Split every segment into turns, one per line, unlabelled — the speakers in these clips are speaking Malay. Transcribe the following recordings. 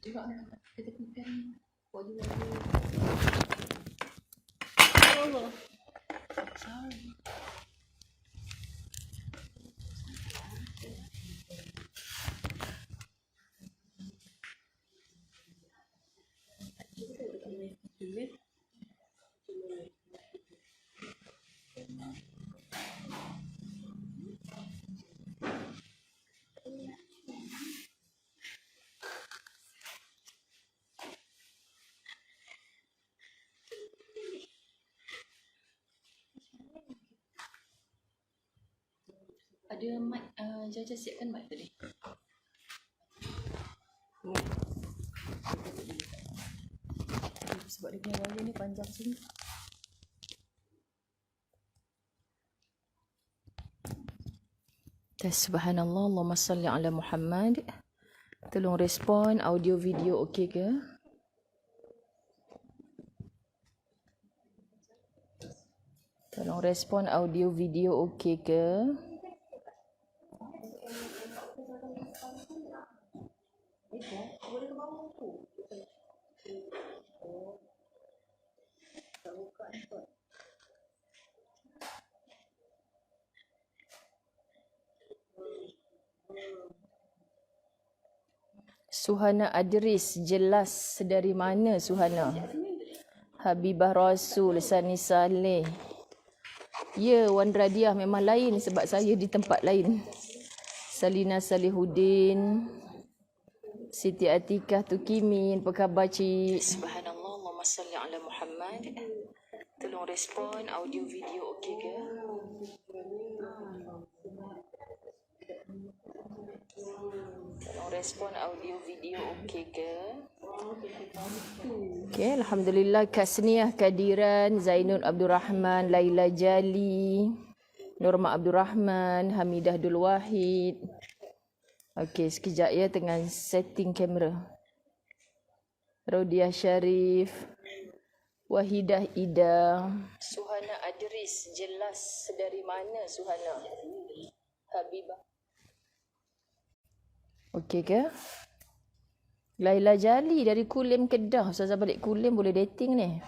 Juga kita tekan body lagi. Oh, sorry. Ada mic, Jaja siapkan mic tadi. Sebab dia punya wire ni panjang sini. Subhanallah, Allahumma salli ala Muhammad. Tolong respon audio video okey ke? Tolong respon audio video okey ke? Suhana Adris, jelas dari mana Suhana? Habibah Rasul, Sani Saleh. Ya, Wan Radiah memang lain sebab saya di tempat lain. Salina Salihuddin, Siti Atikah Tukimin, apa khabar cik? Subhanallah, Allahumma salli ala Muhammad. Tolong respon audio video okey ke? Tolong respon audio video okey ke? Okey, alhamdulillah. Kasniah Kadiran, Zainul Abdul Rahman, Laila Jali, Norma Abdul Rahman, Hamidah Abdul Wahid. Okey, sekejap ya tengah setting kamera. Rodiah Sharif, Wahidah Ida, Suhana Adris, jelas dari mana Suhana? Habibah. Okey ke? Laila Jali dari Kulim Kedah. Ustazah balik Kulim boleh dating ni.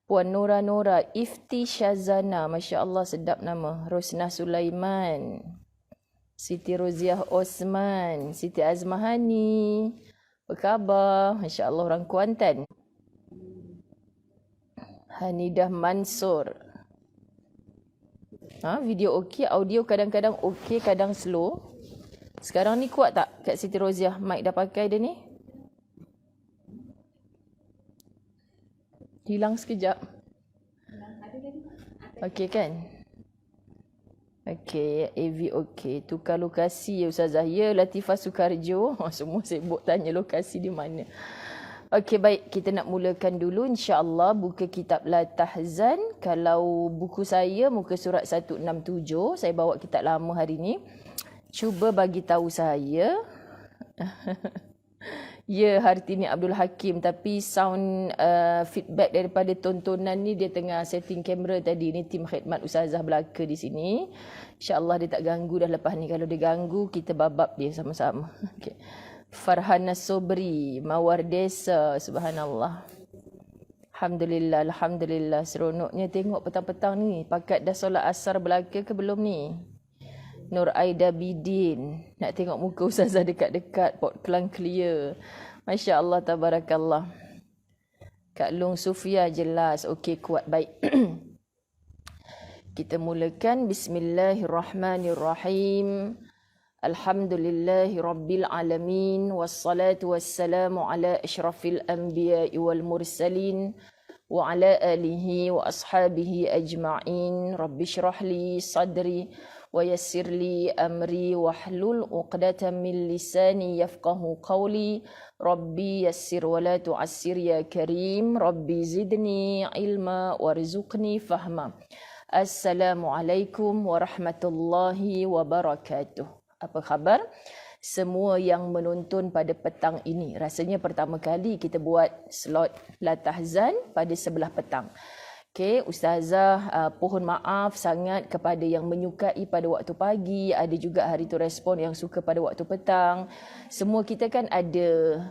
Puan Nora Nora, Ifti Shazana, Masya Allah sedap nama. Rosnah Sulaiman, Siti Roziah Osman, Siti Azmahani. Apa khabar? Masya Allah orang Kuantan. Hanidah Mansur. Video okey, audio kadang-kadang okey, kadang slow. Sekarang ni kuat tak Kak Siti Roziah? Mic dah pakai dia ni? Hilang sekejap. Okey kan? Okey, AV okey. Tukar lokasi ya Ustazah. Ya, Latifah Sukarjo. Semua sibuk tanya lokasi di mana. Okey, baik. Kita nak mulakan dulu insya-Allah buka kitab La Tahzan. Kalau buku saya muka surat 167. Saya bawa kitab lama hari ni. Cuba bagi tahu saya. Ya, Hartini Abdul Hakim, tapi sound feedback daripada tontonan ni dia tengah setting kamera tadi. Ni tim khidmat Ustazah belaka di sini. InsyaAllah dia tak ganggu dah lepas ni. Kalau dia ganggu, kita babak dia sama-sama. Okay. Farhana Sobri, Mawar Desa, subhanallah. Alhamdulillah, Alhamdulillah. Seronoknya tengok petang-petang ni. Pakat dah solat asar belaka ke belum ni? Nur Aida Bidin. Nak tengok muka Ustazah dekat-dekat. Port Klang clear. Masya Allah, tabarakallah. Kak Long Sufia jelas. Okey, kuat. Baik. Kita mulakan. Bismillahirrahmanirrahim. Alhamdulillahi Rabbil Alamin. Wassalatu wassalamu ala ashrafil anbiya'i wal mursalin. وعلى آله وأصحابه أجمعين. رب اشرح لي صدري ويسر لي أمري واحلل عقدة من لساني يفقه قولي. ربي يسر ولا تعسر يا كريم. ربي زدني علما وارزقني فهما. Assalamualaikum warahmatullahi wabarakatuh. Apa khabar semua yang menonton pada petang ini? Rasanya pertama kali kita buat slot Latahzan pada sebelah petang. Okey, Ustazah pohon maaf sangat kepada yang menyukai pada waktu pagi. Ada juga hari tu respon yang suka pada waktu petang. Semua kita kan ada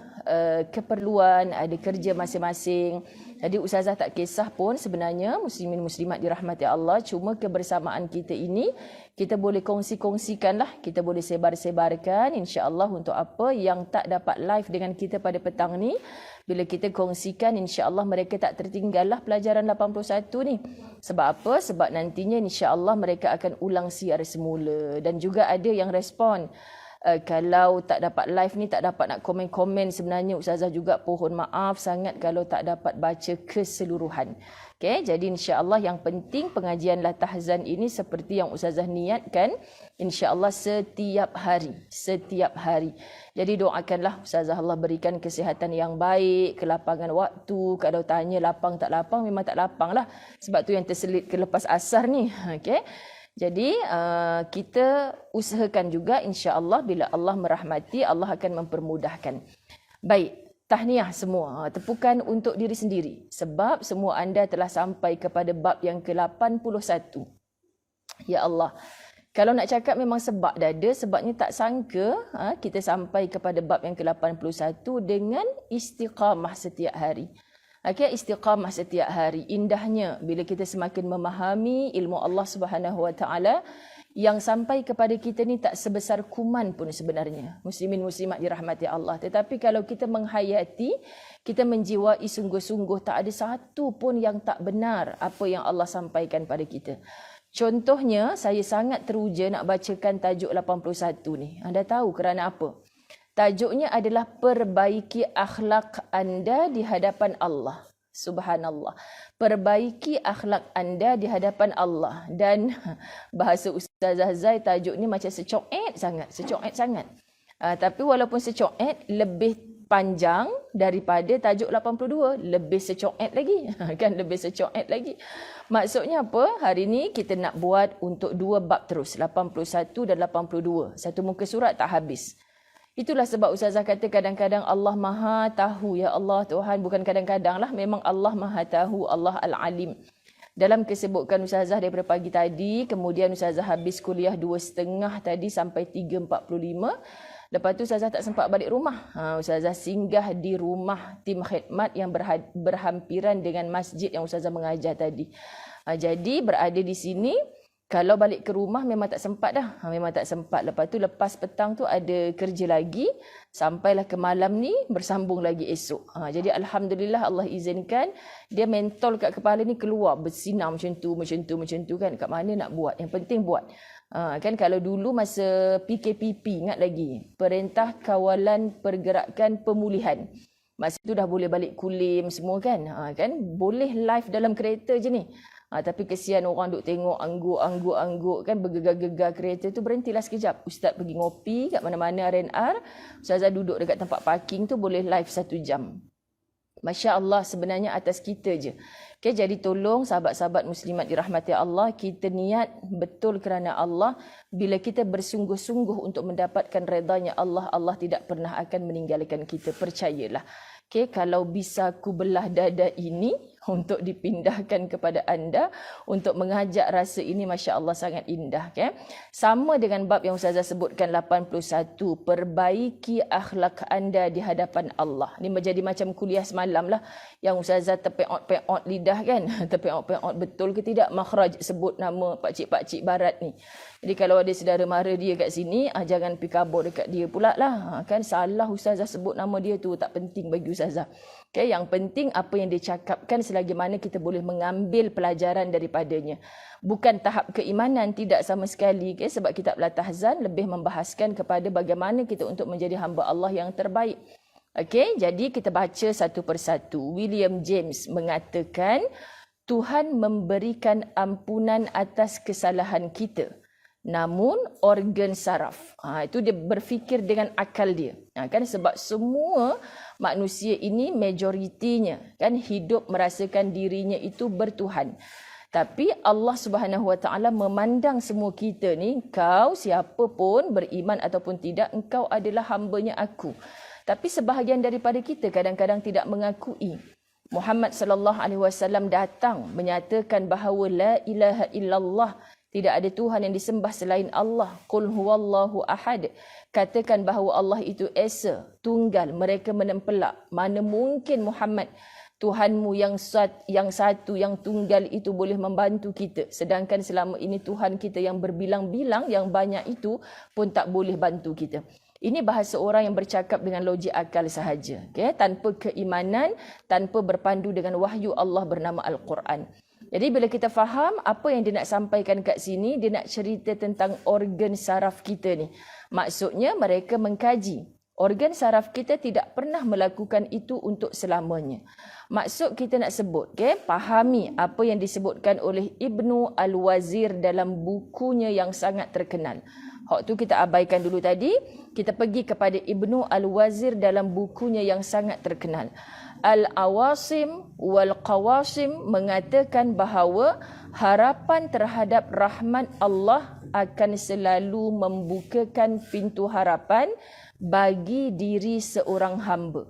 keperluan, ada kerja masing-masing. Jadi Ustazah tak kisah pun sebenarnya muslimin muslimat dirahmati Allah. Cuma kebersamaan kita ini kita boleh kongsi-kongsikan lah. Kita boleh sebar-sebarkan insya-Allah untuk apa yang tak dapat live dengan kita pada petang ni. Bila kita kongsikan insya-Allah mereka tak tertinggal lah pelajaran 81 ni. Sebab apa? Sebab nantinya insya-Allah mereka akan ulang siar semula. Dan juga ada yang respon. Kalau tak dapat live ni, tak dapat nak komen-komen, sebenarnya Ustazah juga pohon maaf sangat kalau tak dapat baca keseluruhan. Okay, jadi insya-Allah yang penting pengajian Latahzan ini seperti yang Ustazah niatkan, insya-Allah setiap hari. Jadi doakanlah Ustazah Allah berikan kesihatan yang baik, kelapangan waktu. Kalau tanya lapang tak lapang, memang tak lapang lah. Sebab tu yang terselit ke lepas asar ni. Okay. Jadi kita usahakan juga insya-Allah bila Allah merahmati, Allah akan mempermudahkan. Baik, tahniah semua. Tepukan untuk diri sendiri. Sebab semua anda telah sampai kepada bab yang ke-81. Ya Allah. Kalau nak cakap memang sebab dada, sebabnya tak sangka kita sampai kepada bab yang ke-81 dengan istiqamah setiap hari. Okay, istiqamah setiap hari. Indahnya bila kita semakin memahami ilmu Allah Subhanahu Wa Taala yang sampai kepada kita ni tak sebesar kuman pun sebenarnya. Muslimin muslimat dirahmati Allah. Tetapi kalau kita menghayati, kita menjiwai sungguh-sungguh, tak ada satu pun yang tak benar apa yang Allah sampaikan pada kita. Contohnya, saya sangat teruja nak bacakan tajuk 81 ni. Anda tahu kerana apa? Tajuknya adalah perbaiki akhlak anda di hadapan Allah. Subhanallah. Perbaiki akhlak anda di hadapan Allah. Dan bahasa Ustazah Zai, tajuk ni macam secoet sangat. Tapi walaupun secoet, lebih panjang daripada tajuk 82. Lebih secoet lagi. Kan lebih secoet lagi. Maksudnya apa? Hari ni kita nak buat untuk dua bab terus. 81 dan 82. Satu muka surat tak habis. Itulah sebab Ustazah kata kadang-kadang Allah Maha Tahu. Ya Allah Tuhan, bukan kadang-kadang lah. Memang Allah Maha Tahu, Allah Al-Alim. Dalam kesibukan Ustazah daripada pagi tadi, kemudian Ustazah habis kuliah 2.30 tadi sampai 3.45. Lepas tu Ustazah tak sempat balik rumah. Ustazah singgah di rumah tim khidmat yang berhampiran dengan masjid yang Ustazah mengajar tadi. Jadi berada di sini. Kalau balik ke rumah memang tak sempat dah. Memang tak sempat. Lepas tu lepas petang tu ada kerja lagi. Sampailah ke malam ni bersambung lagi esok. Jadi Alhamdulillah Allah izinkan. Dia mentol kat kepala ni keluar. Bersinar macam tu kan. Kat mana nak buat. Yang penting buat. Kan kalau dulu masa PKPP ingat lagi. Perintah Kawalan Pergerakan Pemulihan. Masa tu dah boleh balik kulim semua kan. Kan boleh live dalam kereta je ni. Tapi kesian orang duk tengok angguk kan bergegar-gegar kereta tu, berhentilah sekejap. Ustaz pergi ngopi kat mana-mana R&R. Ustazah duduk dekat tempat parking tu boleh live 1 jam. Masya Allah, sebenarnya atas kita je. Okay, jadi tolong sahabat-sahabat muslimat dirahmati Allah, kita niat betul kerana Allah. Bila kita bersungguh-sungguh untuk mendapatkan redanya Allah, Allah tidak pernah akan meninggalkan kita. Percayalah. Okay, kalau bisa ku belah dada ini untuk dipindahkan kepada anda, untuk mengajak rasa ini, Masya Allah sangat indah. Okay? Sama dengan bab yang Ustazah sebutkan 81, perbaiki akhlak anda di hadapan Allah. Ini menjadi macam kuliah semalam lah, yang Ustazah terpeot-peot lidah kan. Terpeot-peot betul ke tidak makhraj sebut nama pakcik-pakcik barat ni. Jadi kalau ada saudara mara dia kat sini, jangan pergi kabur dekat dia pula lah. Kan salah Ustazah sebut nama dia tu, tak penting bagi Ustazah. Okay, yang penting apa yang dia cakapkan selagi mana kita boleh mengambil pelajaran daripadanya. Bukan tahap keimanan, tidak sama sekali. Okay, sebab kitab Latahzan lebih membahaskan kepada bagaimana kita untuk menjadi hamba Allah yang terbaik. Okey, jadi kita baca satu persatu. William James mengatakan, Tuhan memberikan ampunan atas kesalahan kita. Namun organ saraf, itu dia berfikir dengan akal dia. Kan sebab semua manusia ini majoritinya kan hidup merasakan dirinya itu bertuhan. Tapi Allah Subhanahu Wa Taala memandang semua kita ni, kau siapa pun beriman ataupun tidak, engkau adalah hamba-Nya aku. Tapi sebahagian daripada kita kadang-kadang tidak mengakui. Muhammad sallallahu alaihi wasallam datang menyatakan bahawa la ilaha illallah, tidak ada Tuhan yang disembah selain Allah. Qul huwallahu ahad. Katakan bahawa Allah itu esa, tunggal. Mereka menempelak. Mana mungkin Muhammad, Tuhanmu yang satu, yang tunggal itu boleh membantu kita. Sedangkan selama ini Tuhan kita yang berbilang-bilang, yang banyak itu pun tak boleh bantu kita. Ini bahasa orang yang bercakap dengan logik akal sahaja. Okay? Tanpa keimanan, tanpa berpandu dengan wahyu Allah bernama Al-Quran. Jadi bila kita faham apa yang dia nak sampaikan kat sini, dia nak cerita tentang organ saraf kita ni. Maksudnya mereka mengkaji. Organ saraf kita tidak pernah melakukan itu untuk selamanya. Maksud kita nak sebut, fahami apa yang disebutkan oleh Ibnu Al-Wazir dalam bukunya yang sangat terkenal. Hak tu kita abaikan dulu tadi. Kita pergi kepada Ibnu Al-Wazir dalam bukunya yang sangat terkenal. Al-Awasim wal-Qawasim mengatakan bahawa harapan terhadap rahmat Allah akan selalu membukakan pintu harapan bagi diri seorang hamba.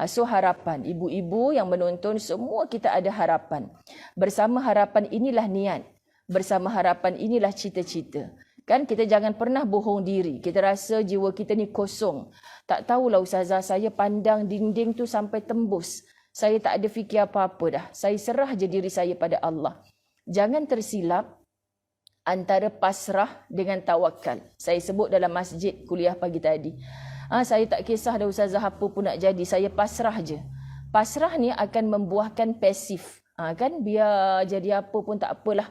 So harapan, ibu-ibu yang menonton semua kita ada harapan. Bersama harapan inilah niat. Bersama harapan inilah cita-cita. Kan kita jangan pernah bohong diri. Kita rasa jiwa kita ni kosong. Tak tahulah Ustazah, saya pandang dinding tu sampai tembus. Saya tak ada fikir apa-apa dah. Saya serah je diri saya pada Allah. Jangan tersilap antara pasrah dengan tawakal. Saya sebut dalam masjid kuliah pagi tadi. Saya tak kisah dah Ustazah apa pun nak jadi. Saya pasrah je. Pasrah ni akan membuahkan pasif. Kan biar jadi apa pun tak apalah.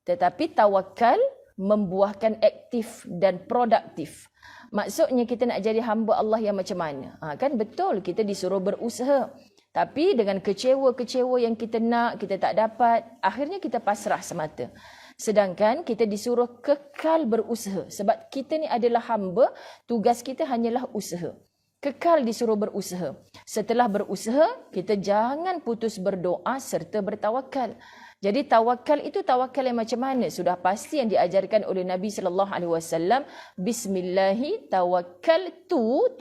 Tetapi tawakal membuahkan aktif dan produktif. Maksudnya kita nak jadi hamba Allah yang macam mana? Kan betul kita disuruh berusaha. Tapi dengan kecewa-kecewa yang kita nak, kita tak dapat, akhirnya kita pasrah semata. Sedangkan kita disuruh kekal berusaha. Sebab kita ni adalah hamba, tugas kita hanyalah usaha. Kekal disuruh berusaha. Setelah berusaha, kita jangan putus berdoa serta bertawakal. Jadi tawakal itu tawakal yang macam mana? Sudah pasti yang diajarkan oleh Nabi sallallahu alaihi wasallam, bismillahi tawakkaltu,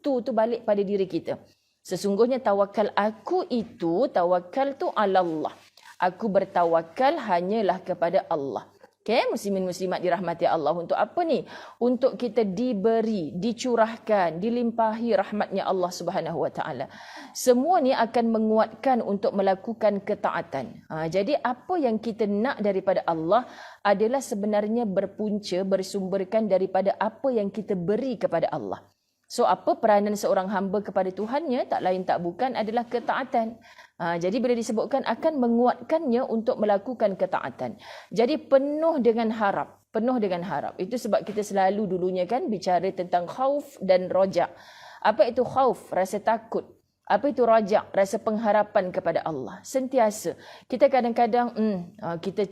tu balik pada diri kita. Sesungguhnya tawakal aku itu tawakkaltu ala Allah. Aku bertawakal hanyalah kepada Allah. Muslimin muslimat dirahmati Allah. Untuk apa ni? Untuk kita diberi, dicurahkan, dilimpahi rahmatnya Allah Subhanahu Wa Taala. Semua ni akan menguatkan untuk melakukan ketaatan. Jadi apa yang kita nak daripada Allah adalah sebenarnya berpunca, bersumberkan daripada apa yang kita beri kepada Allah. So apa peranan seorang hamba kepada Tuhannya? Tak lain tak bukan adalah ketaatan. Jadi bila disebutkan akan menguatkannya untuk melakukan ketaatan. Jadi penuh dengan harap. Penuh dengan harap. Itu sebab kita selalu dulunya kan bicara tentang khauf dan roja'. Apa itu khauf? Rasa takut. Apa itu roja'? Rasa pengharapan kepada Allah. Sentiasa. Kita kadang-kadang kita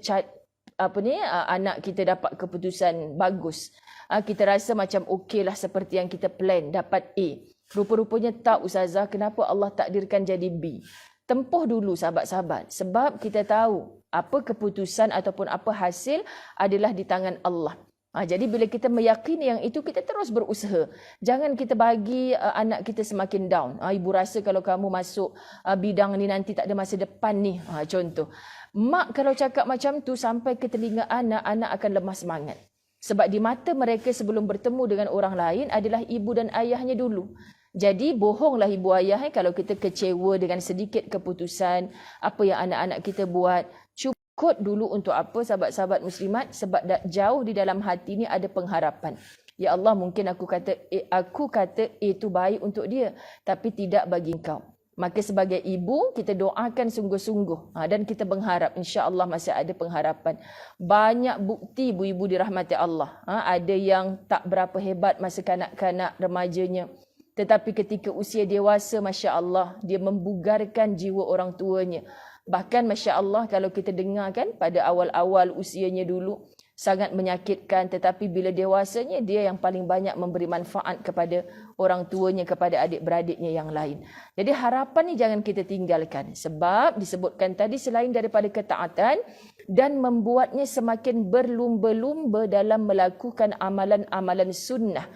anak kita dapat keputusan bagus. Kita rasa macam okeylah seperti yang kita plan, dapat A. Rupa-rupanya tak Ustazah, kenapa Allah takdirkan jadi B? Tempuh dulu sahabat-sahabat. Sebab kita tahu apa keputusan ataupun apa hasil adalah di tangan Allah. Jadi bila kita meyakini yang itu, kita terus berusaha. Jangan kita bagi anak kita semakin down. Ibu rasa kalau kamu masuk bidang ni nanti tak ada masa depan ni. Contoh. Mak kalau cakap macam tu sampai ke telinga anak, anak akan lemah semangat. Sebab di mata mereka sebelum bertemu dengan orang lain adalah ibu dan ayahnya dulu. Jadi bohonglah ibu ayah kalau kita kecewa dengan sedikit keputusan apa yang anak-anak kita buat. Cukup dulu untuk apa sahabat-sahabat muslimat? Sebab jauh di dalam hati ni ada pengharapan. Ya Allah, mungkin aku kata itu baik untuk dia, tapi tidak bagi engkau. Maka sebagai ibu, kita doakan sungguh-sungguh. Dan kita mengharap, insya-Allah masih ada pengharapan. Banyak bukti ibu-ibu dirahmati Allah. Ada yang tak berapa hebat masa kanak-kanak remajanya. Tetapi ketika usia dewasa, Masya Allah, dia membugarkan jiwa orang tuanya. Bahkan Masya Allah, kalau kita dengar kan pada awal-awal usianya dulu, sangat menyakitkan, tetapi bila dewasanya dia yang paling banyak memberi manfaat kepada orang tuanya, kepada adik-beradiknya yang lain. Jadi harapan ni jangan kita tinggalkan, sebab disebutkan tadi selain daripada ketaatan dan membuatnya semakin berlumba-lumba dalam melakukan amalan-amalan sunnah.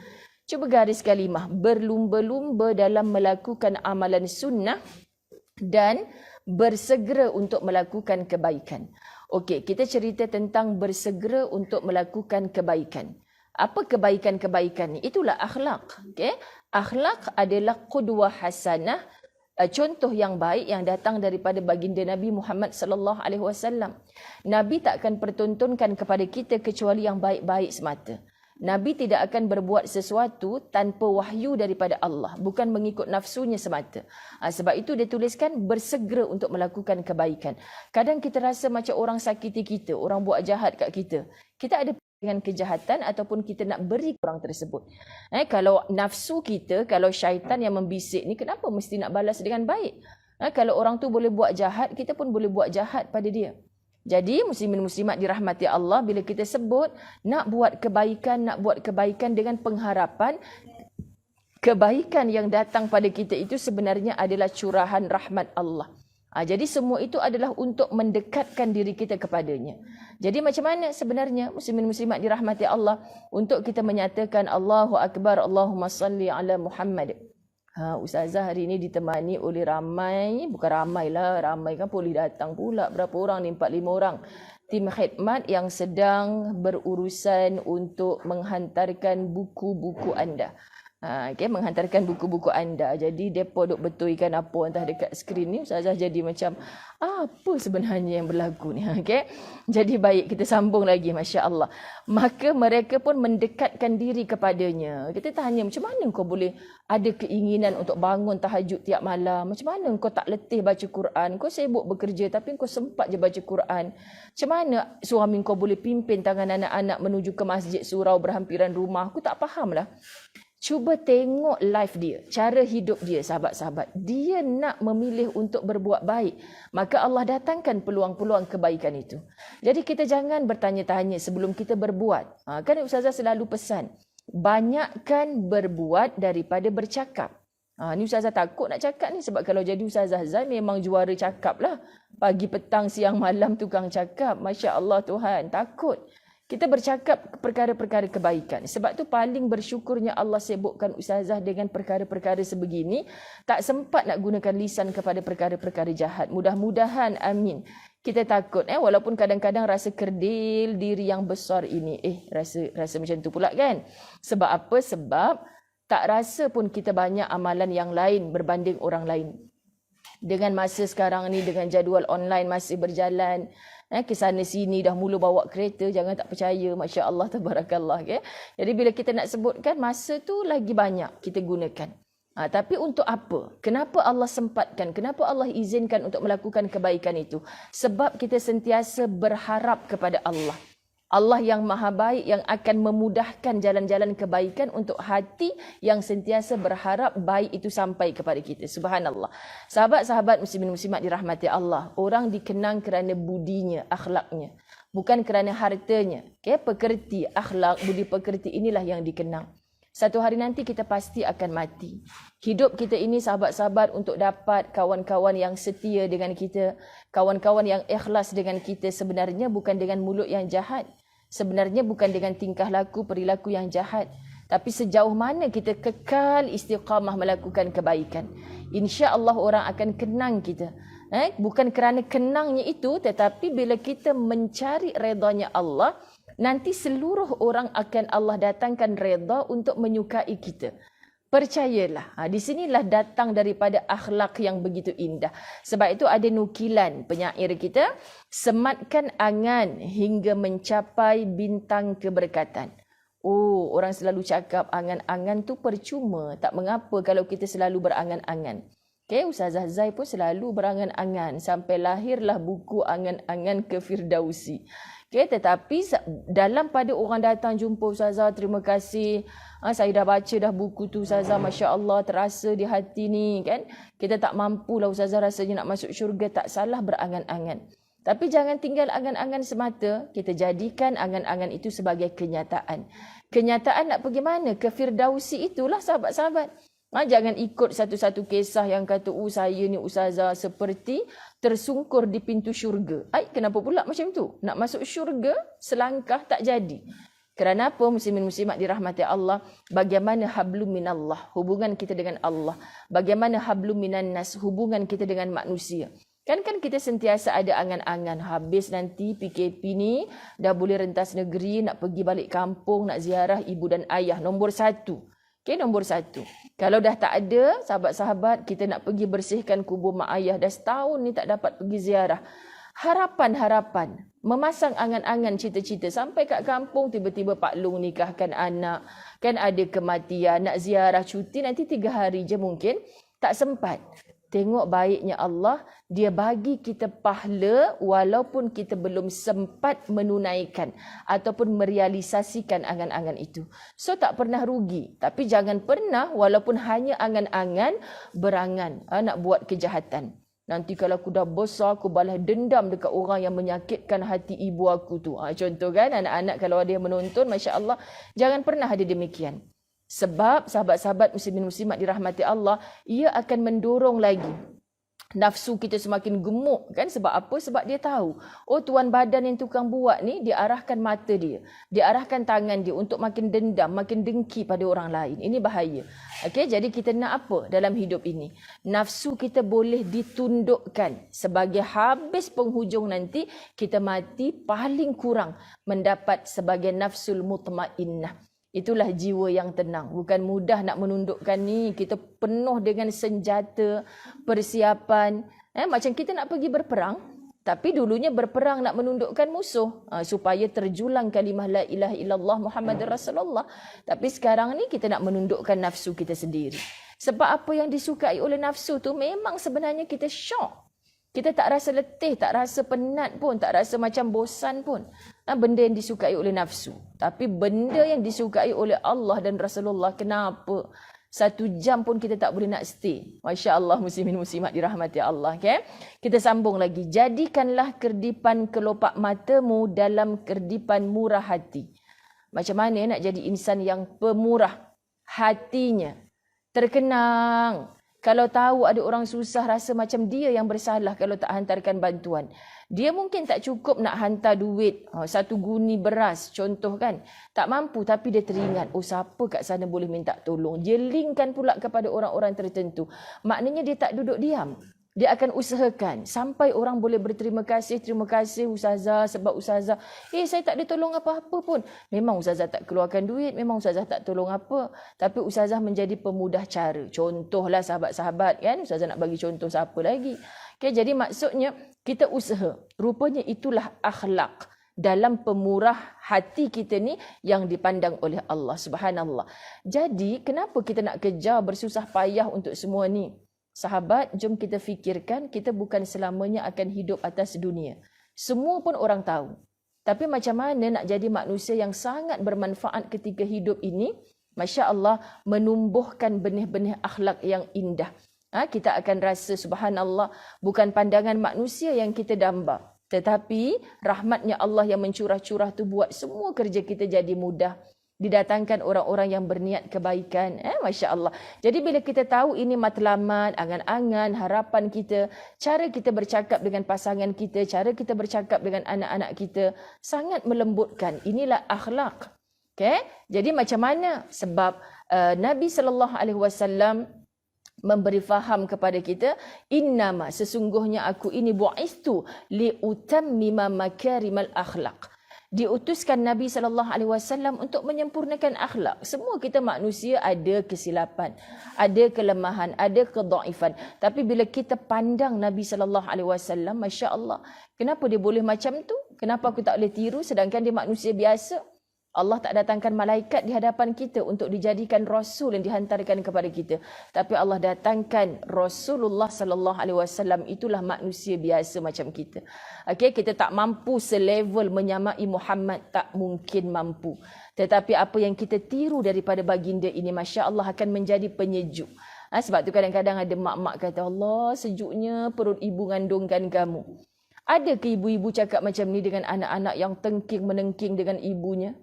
Cuba garis kalimah, berlumba-lumba dalam melakukan amalan sunnah dan bersegera untuk melakukan kebaikan. Okey, kita cerita tentang bersegera untuk melakukan kebaikan. Apa kebaikan-kebaikan ni? Itulah akhlak. Okey, akhlak adalah qudwah hasanah, contoh yang baik yang datang daripada baginda Nabi Muhammad sallallahu alaihi wasallam. Nabi tak akan pertontonkan kepada kita kecuali yang baik-baik semata. Nabi tidak akan berbuat sesuatu tanpa wahyu daripada Allah, bukan mengikut nafsunya semata. Sebab itu dia tuliskan bersegera untuk melakukan kebaikan. Kadang kita rasa macam orang sakiti kita, orang buat jahat kat kita. Kita ada dengan kejahatan ataupun kita nak beri orang tersebut. Kalau nafsu kita, kalau syaitan yang membisik ni, kenapa mesti nak balas dengan baik? Kalau orang tu boleh buat jahat, kita pun boleh buat jahat pada dia. Jadi muslimin muslimat dirahmati Allah, bila kita sebut nak buat kebaikan dengan pengharapan kebaikan yang datang pada kita itu sebenarnya adalah curahan rahmat Allah. Jadi semua itu adalah untuk mendekatkan diri kita kepadanya. Jadi macam mana sebenarnya muslimin muslimat dirahmati Allah untuk kita menyatakan Allahu Akbar, Allahumma salli ala Muhammad. Ustazah hari ini ditemani oleh ramai, bukan ramai lah, ramai kan boleh datang pula. Berapa orang ni? 4-5 orang. Tim khidmat yang sedang berurusan untuk menghantarkan buku-buku anda. Menghantarkan buku-buku anda. Jadi mereka duk betulkan apa entah dekat skrin ni. Ustazah jadi macam, apa sebenarnya yang berlaku ni? Jadi baik, kita sambung lagi, Masya Allah. Maka mereka pun mendekatkan diri kepadanya. Kita tanya, macam mana kau boleh ada keinginan untuk bangun tahajud tiap malam? Macam mana kau tak letih baca Quran? Kau sibuk bekerja tapi kau sempat je baca Quran. Macam mana suami kau boleh pimpin tangan anak-anak menuju ke masjid surau berhampiran rumah? Aku tak faham lah. Cuba tengok life dia, cara hidup dia, sahabat-sahabat. Dia nak memilih untuk berbuat baik. Maka Allah datangkan peluang-peluang kebaikan itu. Jadi kita jangan bertanya-tanya sebelum kita berbuat. Kan Ustazah selalu pesan, banyakkan berbuat daripada bercakap. Ni Ustazah takut nak cakap ni sebab kalau jadi Ustazah Zai memang juara cakap lah. Pagi, petang, siang, malam tukang cakap. Masya Allah Tuhan, takut. Kita bercakap perkara-perkara kebaikan. Sebab tu paling bersyukurnya Allah sibukkan Ustazah dengan perkara-perkara sebegini. Tak sempat nak gunakan lisan kepada perkara-perkara jahat. Mudah-mudahan, amin. Kita takut, walaupun kadang-kadang rasa kerdil diri yang besar ini. Rasa macam tu pula kan? Sebab apa? Sebab tak rasa pun kita banyak amalan yang lain berbanding orang lain. Dengan masa sekarang ni, dengan jadual online masih berjalan, ke sana sini dah mula bawa kereta, jangan tak percaya, Masya Allah, tabarakallah. Jadi bila kita nak sebutkan, masa tu lagi banyak kita gunakan. Tapi untuk apa? Kenapa Allah sempatkan? Kenapa Allah izinkan untuk melakukan kebaikan itu? Sebab kita sentiasa berharap kepada Allah. Allah yang maha baik yang akan memudahkan jalan-jalan kebaikan untuk hati yang sentiasa berharap baik itu sampai kepada kita. Subhanallah. Sahabat-sahabat muslimin muslimat dirahmati Allah. Orang dikenang kerana budinya, akhlaknya. Bukan kerana hartanya. Pekerti, akhlak, budi pekerti inilah yang dikenang. Satu hari nanti kita pasti akan mati. Hidup kita ini sahabat-sahabat untuk dapat kawan-kawan yang setia dengan kita. Kawan-kawan yang ikhlas dengan kita sebenarnya bukan dengan mulut yang jahat. Sebenarnya bukan dengan tingkah laku, perilaku yang jahat. Tapi sejauh mana kita kekal istiqamah melakukan kebaikan. InsyaAllah orang akan kenang kita. Bukan kerana kenangnya itu, tetapi bila kita mencari redanya Allah, nanti seluruh orang akan Allah datangkan reda untuk menyukai kita. Percayalah, di sinilah datang daripada akhlak yang begitu indah. Sebab itu ada nukilan penyair kita, sematkan angan hingga mencapai bintang keberkatan. Orang selalu cakap angan-angan tu percuma. Tak mengapa kalau kita selalu berangan-angan. Ustazah Zai pun selalu berangan-angan sampai lahirlah buku Angan-Angan ke Firdausi. Okay, tetapi dalam pada orang datang jumpa Ustazah, terima kasih. Saya dah baca dah buku tu Ustazah, Masya Allah, terasa di hati ni kan. Kita tak mampu lah Ustazah rasanya nak masuk syurga, tak salah berangan-angan. Tapi jangan tinggal angan-angan semata, kita jadikan angan-angan itu sebagai kenyataan. Kenyataan nak pergi mana? Ke Firdausi itulah sahabat-sahabat. Jangan ikut satu-satu kisah yang kata, saya ni Ustazah seperti tersungkur di pintu syurga. Kenapa pula macam tu? Nak masuk syurga, selangkah tak jadi. Kerana apa? Muslimin-muslimat dirahmati Allah. Bagaimana hablum minallah, hubungan kita dengan Allah. Bagaimana hablum minan nas, hubungan kita dengan manusia. Kan kita sentiasa ada angan-angan, habis nanti PKP ni dah boleh rentas negeri, nak pergi balik kampung, nak ziarah ibu dan ayah. Nombor 1. Okay, nombor 1. Kalau dah tak ada, sahabat-sahabat, kita nak pergi bersihkan kubur mak ayah. Dah setahun ni tak dapat pergi ziarah. Harapan-harapan, memasang angan-angan cita-cita. Sampai kat kampung, tiba-tiba Pak Long nikahkan anak. Kan ada kematian, nak ziarah cuti, nanti 3 hari je mungkin. Tak sempat. Tengok baiknya Allah, dia bagi kita pahala walaupun kita belum sempat menunaikan ataupun merealisasikan angan-angan itu. So tak pernah rugi. Tapi jangan pernah walaupun hanya angan-angan berangan nak buat kejahatan. Nanti kalau aku dah besar, aku balas dendam dekat orang yang menyakitkan hati ibu aku tu. Contoh kan, anak-anak kalau ada yang menonton, Masya Allah, jangan pernah ada demikian. Sebab sahabat-sahabat muslimin muslimat dirahmati Allah, ia akan mendorong lagi nafsu kita semakin gemuk kan. Sebab apa? Sebab dia tahu, tuan badan yang tukang buat ni, dia arahkan mata dia, dia arahkan tangan dia untuk makin dendam, makin dengki pada orang lain. Ini bahaya. Okey, jadi kita nak apa dalam hidup ini? Nafsu kita boleh ditundukkan sebagai habis penghujung nanti kita mati paling kurang mendapat sebagai nafsul mutmainnah. Itulah jiwa yang tenang. Bukan mudah nak menundukkan ni. Kita penuh dengan senjata, persiapan. Macam kita nak pergi berperang. Tapi dulunya berperang nak menundukkan musuh. Supaya terjulang kalimah la ilaha illallah Muhammad Rasulullah. Tapi sekarang ni kita nak menundukkan nafsu kita sendiri. Sebab apa yang disukai oleh nafsu tu memang sebenarnya kita syok. Kita tak rasa letih, tak rasa penat pun, tak rasa macam bosan pun. Benda yang disukai oleh nafsu. Tapi benda yang disukai oleh Allah dan Rasulullah, kenapa? 1 jam pun kita tak boleh nak stay. Masya Allah, muslimin muslimat dirahmati Allah. Okay? Kita sambung lagi. Jadikanlah kerdipan kelopak matamu dalam kerdipan murah hati. Macam mana nak jadi insan yang pemurah hatinya? Terkenang. Kalau tahu ada orang susah, rasa macam dia yang bersalah kalau tak hantarkan bantuan. Dia mungkin tak cukup nak hantar duit, 1 guni beras contoh kan. Tak mampu tapi dia teringat, siapa kat sana boleh minta tolong. Dia linkkan pula kepada orang-orang tertentu. Maknanya dia tak duduk diam. Dia akan usahakan sampai orang boleh berterima kasih. Terima kasih Ustazah sebab Ustazah, saya tak ditolong apa-apa pun. Memang Ustazah tak keluarkan duit, memang Ustazah tak tolong apa. Tapi Ustazah menjadi pemudah cara. Contohlah sahabat-sahabat kan. Ustazah nak bagi contoh siapa lagi. Okay, jadi maksudnya kita usaha. Rupanya itulah akhlak dalam pemurah hati kita ni yang dipandang oleh Allah Subhanallah. Jadi kenapa kita nak kejar bersusah payah untuk semua ni? Sahabat, jom kita fikirkan, kita bukan selamanya akan hidup atas dunia. Semua pun orang tahu. Tapi macam mana nak jadi manusia yang sangat bermanfaat ketika hidup ini? Masya Allah, menumbuhkan benih-benih akhlak yang indah. Kita akan rasa subhanallah, bukan pandangan manusia yang kita damba. Tetapi rahmatnya Allah yang mencurah-curah tu buat semua kerja kita jadi mudah. Didatangkan orang-orang yang berniat kebaikan. Masya Allah. Jadi bila kita tahu ini matlamat, angan-angan, harapan kita, cara kita bercakap dengan pasangan kita, cara kita bercakap dengan anak-anak kita, sangat melembutkan. Inilah akhlak. Okay? Jadi macam mana? Sebab Nabi SAW memberi faham kepada kita, innama, sesungguhnya aku ini bu'istu li'utammima makarimal akhlaq. Diutuskan Nabi SAW untuk menyempurnakan akhlak. Semua kita manusia ada kesilapan, ada kelemahan, ada kedaifan. Tapi bila kita pandang Nabi SAW, Masya Allah, kenapa dia boleh macam tu? Kenapa aku tak boleh tiru sedangkan dia manusia biasa? Allah tak datangkan malaikat di hadapan kita untuk dijadikan rasul yang dihantarkan kepada kita. Tapi Allah datangkan Rasulullah sallallahu alaihi wasallam, itulah manusia biasa macam kita. Okey, kita tak mampu selevel menyamai Muhammad, tak mungkin mampu. Tetapi apa yang kita tiru daripada baginda ini, masya-Allah, akan menjadi penyejuk. Sebab tu kadang-kadang ada mak-mak kata, Allah sejuknya perut ibu ngandungkan kamu. Ada ke ibu-ibu cakap macam ni dengan anak-anak yang tengking-menengking dengan ibunya?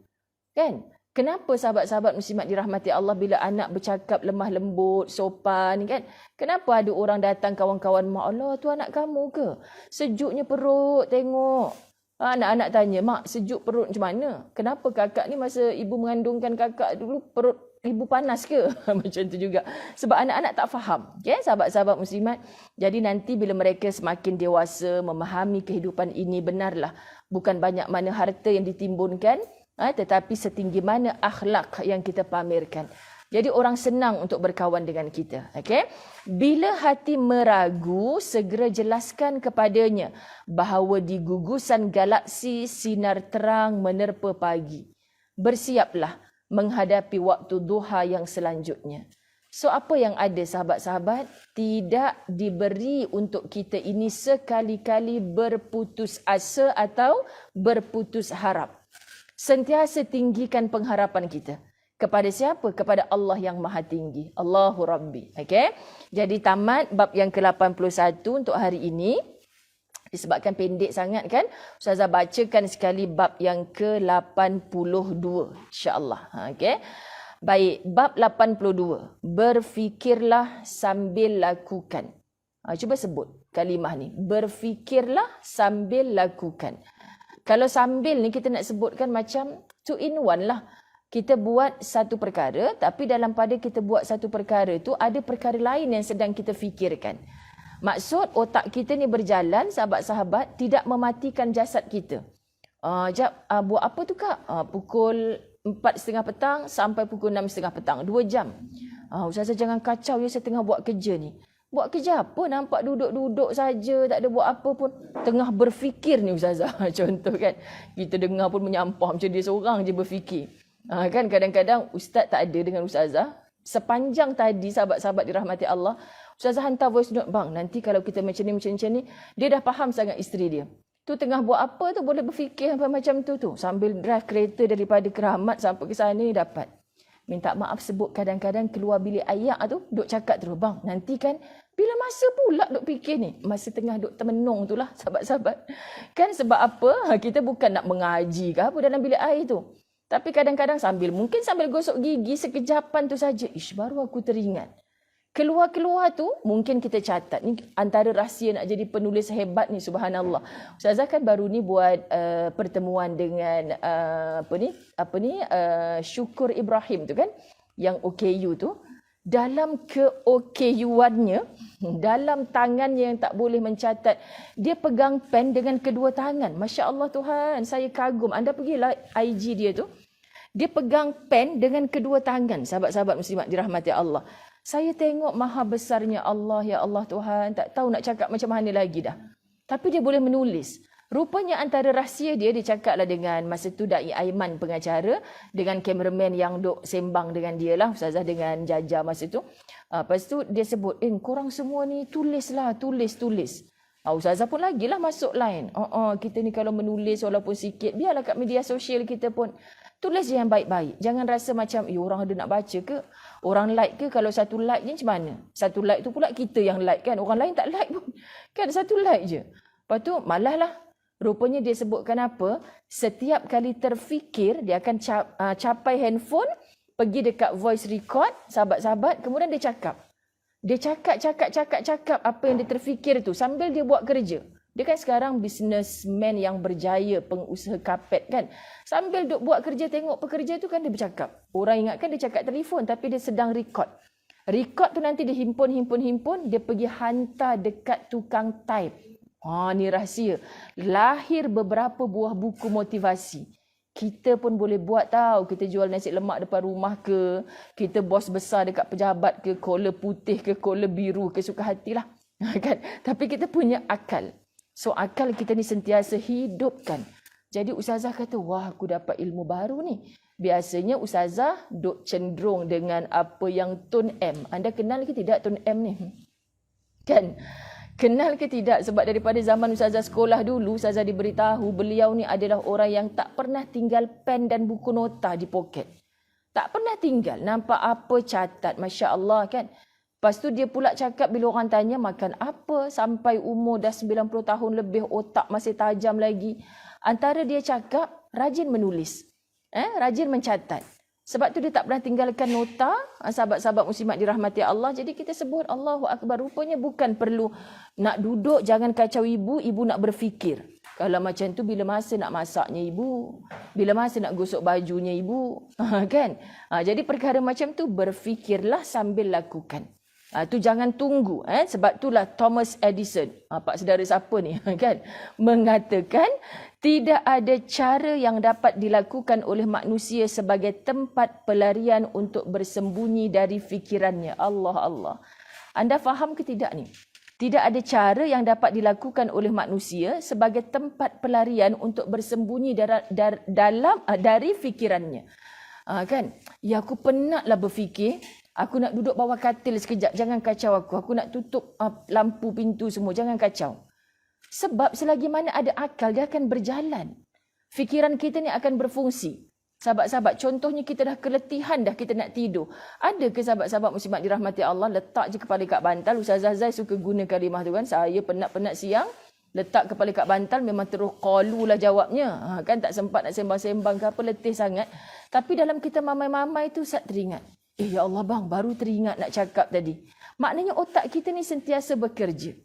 Kan? Kenapa sahabat-sahabat muslimat dirahmati Allah bila anak bercakap lemah lembut, sopan, kan? Kenapa ada orang datang kawan-kawan mak, Allah tu anak kamu ke? Sejuknya perut, tengok. Anak-anak tanya, mak sejuk perut macam mana? Kenapa kakak ni masa ibu mengandungkan kakak dulu perut ibu panas ke? Macam tu juga. Sebab anak-anak tak faham. Okay? Sahabat-sahabat muslimat. Jadi nanti bila mereka semakin dewasa, memahami kehidupan ini, benarlah. Bukan banyak mana harta yang ditimbunkan, tetapi setinggi mana akhlak yang kita pamerkan. Jadi orang senang untuk berkawan dengan kita. Okay? Bila hati meragu, segera jelaskan kepadanya bahawa di gugusan galaksi sinar terang menerpa pagi. Bersiaplah menghadapi waktu duha yang selanjutnya. So apa yang ada sahabat-sahabat? Tidak diberi untuk kita ini sekali-kali berputus asa atau berputus harap. Sentiasa tinggikan pengharapan kita. Kepada siapa? Kepada Allah yang Maha Tinggi. Allahu Rabbi. Okay? Jadi tamat bab yang ke-81 untuk hari ini. Disebabkan pendek sangat kan, Ustazah bacakan sekali bab yang ke-82. InsyaAllah. Okay? Baik, bab 82. Berfikirlah sambil lakukan. Cuba sebut kalimah ni. Berfikirlah sambil lakukan. Kalau sambil ni kita nak sebutkan macam 2 in 1 lah. Kita buat satu perkara, tapi dalam pada kita buat satu perkara tu ada perkara lain yang sedang kita fikirkan. Maksud otak kita ni berjalan, sahabat-sahabat, tidak mematikan jasad kita. Buat apa tu kak? Pukul 4.30 petang sampai pukul 6.30 petang. 2 jam. Ustazah jangan kacau ya, saya tengah buat kerja ni. Buat kerja apa? Nampak duduk-duduk saja, tak ada buat apa pun. Tengah berfikir ni Ustazah. Contoh kan. Kita dengar pun menyampah macam dia seorang je berfikir. Kan kadang-kadang ustaz tak ada dengan ustazah. Sepanjang tadi sahabat-sahabat dirahmati Allah, ustazah hantar voice note, bang nanti kalau kita macam ni, dia dah faham sangat isteri dia. Tu tengah buat apa tu boleh berfikir apa macam tu. Sambil drive kereta daripada Keramat sampai ke sana dapat. Minta maaf sebut kadang-kadang keluar bilik ayak tu, duk cakap terus, bang nanti kan bila masa pula duk fikir ni? Masa tengah duk termenung tu lah sahabat-sahabat. Kan sebab apa? Kita bukan nak mengaji ke apa dalam bilik air tu. Tapi kadang-kadang mungkin sambil gosok gigi sekejapan tu saja. Baru aku teringat. Keluar-keluar tu mungkin kita catat. Ni antara rahsia nak jadi penulis hebat ni, subhanallah. Ustazah kan baru ni buat pertemuan dengan Syukur Ibrahim tu kan. Yang OKU tu. Dalam ke-OKU-annya, dalam tangannya yang tak boleh mencatat, dia pegang pen dengan kedua tangan. Masya Allah Tuhan, saya kagum. Anda pergilah IG dia tu. Dia pegang pen dengan kedua tangan. Sahabat-sahabat muslimat dirahmati Allah. Saya tengok maha besarnya Allah, ya Allah Tuhan. Tak tahu nak cakap macam mana lagi dah. Tapi dia boleh menulis. Rupanya antara rahsia dia cakaplah dengan masa tu Da'i Aiman pengacara dengan kameraman yang duk sembang dengan dia lah, Ustazah dengan Jaja masa tu. Lepas tu dia sebut, korang semua ni tulislah, tulis. Ustazah pun lagilah masuk line. Kita ni kalau menulis walaupun sikit, biarlah kat media sosial kita pun tulis je yang baik-baik. Jangan rasa macam, orang ada nak baca ke? Orang like ke? Kalau satu like ni macam mana? Satu like tu pula kita yang like kan? Orang lain tak like pun. Kan satu like je. Lepas tu malah lah. Rupanya dia sebutkan apa? Setiap kali terfikir, dia akan capai handphone, pergi dekat voice record, sahabat-sahabat, kemudian dia cakap. Dia cakap apa yang dia terfikir tu sambil dia buat kerja. Dia kan sekarang businessman yang berjaya, pengusaha kapet kan. Sambil duk buat kerja, tengok pekerja tu kan dia bercakap. Orang ingatkan dia cakap telefon tapi dia sedang record. Record tu nanti dia himpun, dia pergi hantar dekat tukang type. Ni rahsia. Lahir beberapa buah buku motivasi. Kita pun boleh buat tahu. Kita jual nasi lemak depan rumah ke. Kita bos besar dekat pejabat ke. Kola putih ke, kola biru ke, suka hatilah. Kan? Tapi kita punya akal. So akal kita ni sentiasa hidupkan. Jadi ustazah kata, wah aku dapat ilmu baru ni. Biasanya ustazah duk cenderung dengan apa yang tone M. Anda kenal ke tidak tone M ni? Kan? Kenal ke tidak? Sebab daripada zaman ustazah sekolah dulu, ustazah diberitahu beliau ni adalah orang yang tak pernah tinggal pen dan buku nota di poket. Tak pernah tinggal. Nampak apa catat. Masya Allah kan. Lepas tu dia pula cakap bila orang tanya makan apa sampai umur dah 90 tahun lebih, otak masih tajam lagi. Antara dia cakap rajin menulis. Rajin mencatat. Sebab tu dia tak pernah tinggalkan nota. Sahabat-sahabat muslimat dirahmati Allah. Jadi kita sebut Allahu Akbar. Rupanya bukan perlu nak duduk, jangan kacau ibu, ibu nak berfikir. Kalau macam tu bila masa nak masaknya ibu, bila masa nak gosok bajunya ibu, kan? Jadi perkara macam tu berfikirlah sambil lakukan. Tu jangan tunggu. Sebab itulah Thomas Edison, pak saudara siapa ni, kan, mengatakan tidak ada cara yang dapat dilakukan oleh manusia sebagai tempat pelarian untuk bersembunyi dari fikirannya. Allah Allah. Anda faham ke tidak ni? Tidak ada cara yang dapat dilakukan oleh manusia sebagai tempat pelarian untuk bersembunyi dari fikirannya. Kan? Ya, aku penatlah berfikir. Aku nak duduk bawah katil sekejap. Jangan kacau aku. Aku nak tutup lampu pintu semua. Jangan kacau. Sebab selagi mana ada akal, dia akan berjalan. Fikiran kita ni akan berfungsi. Sahabat-sahabat, contohnya kita dah keletihan dah, kita nak tidur. Ada ke sahabat-sahabat muslimat dirahmati Allah, letak je kepala kat bantal. Ustazah Zai suka guna kalimah tu kan. Saya penat-penat siang, letak kepala kat bantal, memang terus qalu lah jawabnya. Kan tak sempat nak sembang-sembang ke apa, letih sangat. Tapi dalam kita mamai-mamai tu, Ustaz teringat. Ya Allah bang, baru teringat nak cakap tadi. Maknanya otak kita ni sentiasa bekerja.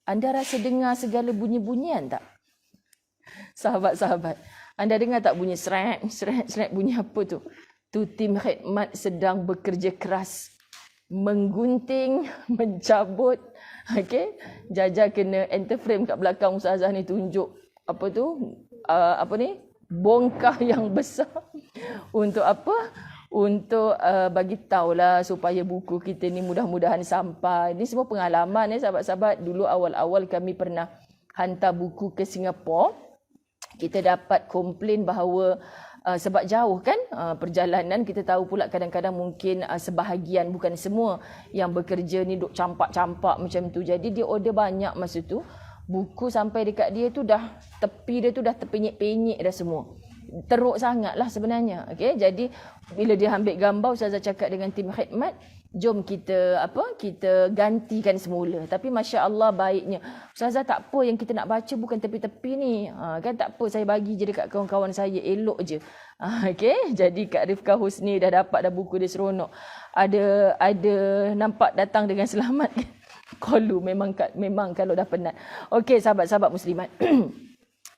Anda rasa dengar segala bunyi-bunyian tak? Sahabat-sahabat, anda dengar tak bunyi srek, bunyi apa tu? Tu tim khidmat sedang bekerja keras. Menggunting, mencabut. Okay? Jaja kena enter frame kat belakang ustazah ni tunjuk. Apa tu? Bongkah yang besar. Untuk apa? Untuk bagi tahulah supaya buku kita ni mudah-mudahan sampai. Ini semua pengalaman sahabat-sahabat. Dulu awal-awal kami pernah hantar buku ke Singapura. Kita dapat komplain bahawa sebab jauh kan perjalanan, kita tahu pula kadang-kadang mungkin sebahagian, bukan semua yang bekerja ni duk campak-campak macam tu. Jadi dia order banyak masa tu. Buku sampai dekat dia tu dah, tepi dia tu dah terpenyek-penyek dah semua. Teruk sangatlah sebenarnya. Okay? Jadi bila dia ambil gambar, ustazah cakap dengan tim khidmat, jom kita gantikan semula. Tapi masya-Allah baiknya. Ustazah, tak apa yang kita nak baca bukan tepi-tepi ni. Kan tak apa, saya bagi je dekat kawan-kawan saya, elok je. Okey, jadi Kak Rifkah Husni dah dapat dah buku dia seronok. Ada nampak datang dengan selamat. Qalu memang kalau dah penat. Okey, sahabat-sahabat muslimat.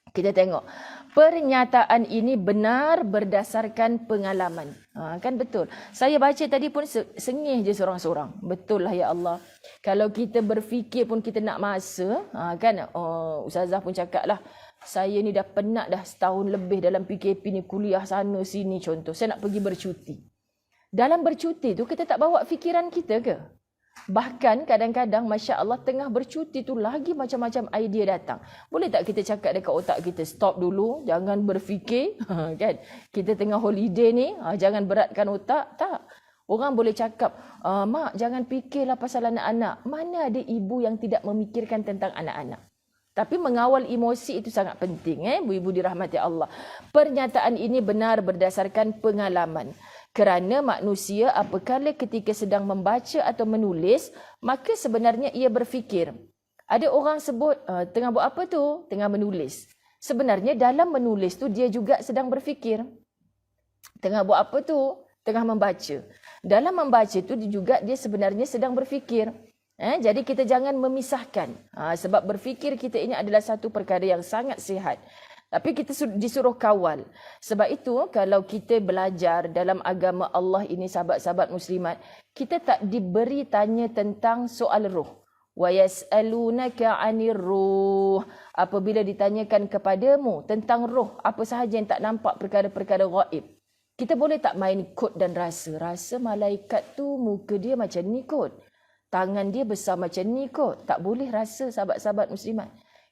Kita tengok. Pernyataan ini benar berdasarkan pengalaman. Kan betul. Saya baca tadi pun sengih je seorang-seorang. Betul lah ya Allah. Kalau kita berfikir pun kita nak masa. Kan ustazah pun cakap lah. Saya ni dah penat dah setahun lebih dalam PKP ni. Kuliah sana sini contoh. Saya nak pergi bercuti. Dalam bercuti tu kita tak bawa fikiran kita ke? Bahkan kadang-kadang Masya Allah tengah bercuti tu lagi macam-macam idea datang. Boleh tak kita cakap dekat otak kita, stop dulu, jangan berfikir. Kan? Kita tengah holiday ni, jangan beratkan otak. Tak. Orang boleh cakap, mak jangan fikirlah pasal anak-anak. Mana ada ibu yang tidak memikirkan tentang anak-anak. Tapi mengawal emosi itu sangat penting. Ibu-ibu dirahmati Allah. Pernyataan ini benar berdasarkan pengalaman. Kerana manusia apabila ketika sedang membaca atau menulis, maka sebenarnya ia berfikir. Ada orang sebut, tengah buat apa tu? Tengah menulis. Sebenarnya dalam menulis tu dia juga sedang berfikir. Tengah buat apa tu? Tengah membaca. Dalam membaca tu dia sebenarnya sedang berfikir. Jadi kita jangan memisahkan. Sebab berfikir kita ini adalah satu perkara yang sangat sihat. Tapi kita disuruh kawal. Sebab itu kalau kita belajar dalam agama Allah ini sahabat-sahabat muslimat, kita tak diberi tanya tentang soal roh. Wa yas'alunaka 'anir ruh. Apabila ditanyakan kepadamu tentang roh, apa sahaja yang tak nampak, perkara-perkara gaib. Kita boleh tak main kod dan rasa? Rasa malaikat tu muka dia macam ni kot. Tangan dia besar macam ni kot. Tak boleh rasa sahabat-sahabat muslimat.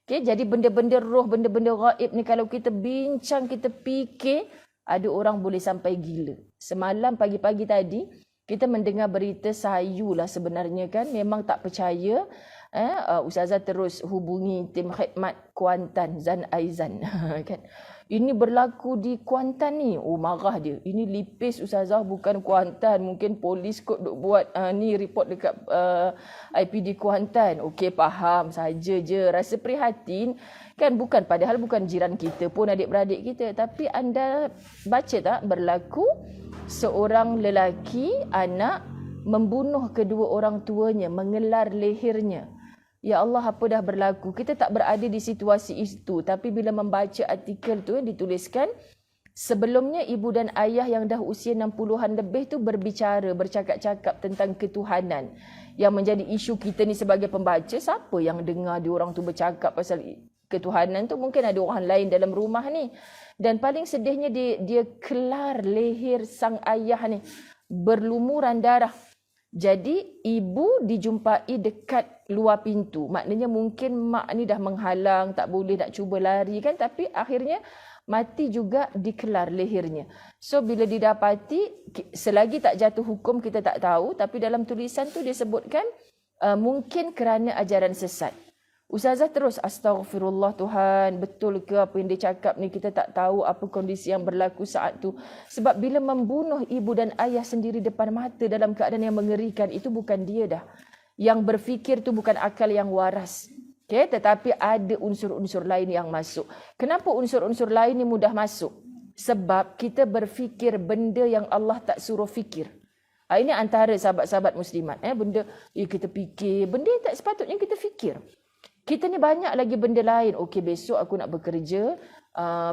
Okay, jadi benda-benda roh, benda-benda gaib ni kalau kita bincang, kita fikir, ada orang boleh sampai gila. Semalam pagi-pagi tadi, kita mendengar berita sayu lah sebenarnya kan. Memang tak percaya. Ustazah terus hubungi tim khidmat Kuantan, Zan Aizan. kan. Ini berlaku di Kuantan ni. Oh, marah dia. Ini lipis Ustazah, bukan Kuantan. Mungkin polis kot duk buat ni report dekat IPD Kuantan. Okey, faham saja je. Rasa prihatin. Kan padahal bukan jiran kita pun, adik-beradik kita. Tapi anda baca tak berlaku seorang lelaki, anak, membunuh kedua orang tuanya, mengelar lehernya. Ya Allah, apa dah berlaku? Kita tak berada di situasi itu. Tapi bila membaca artikel tu yang dituliskan, sebelumnya ibu dan ayah yang dah usia 60-an lebih tu bercakap-cakap tentang ketuhanan. Yang menjadi isu kita ni sebagai pembaca, siapa yang dengar diorang tu bercakap pasal ketuhanan tu? Mungkin ada orang lain dalam rumah ni. Dan paling sedihnya dia kelar leher sang ayah ni, berlumuran darah. Jadi ibu dijumpai dekat luar pintu. Maknanya mungkin mak ni dah menghalang, tak boleh nak cuba lari kan. Tapi akhirnya mati juga, dikelar lehernya. So bila didapati, selagi tak jatuh hukum kita tak tahu. Tapi dalam tulisan tu dia sebutkan mungkin kerana ajaran sesat. Ustazah terus, astagfirullah Tuhan, betul ke apa yang dia cakap ni? Kita tak tahu apa kondisi yang berlaku saat tu. Sebab bila membunuh ibu dan ayah sendiri depan mata dalam keadaan yang mengerikan, itu bukan dia dah. Yang berfikir tu bukan akal yang waras. Okay? Tetapi ada unsur-unsur lain yang masuk. Kenapa unsur-unsur lain ni mudah masuk? Sebab kita berfikir benda yang Allah tak suruh fikir. Ini antara sahabat-sahabat muslimat. Benda kita fikir, benda yang tak sepatutnya kita fikir. Kita ni banyak lagi benda lain. Okey, besok aku nak bekerja.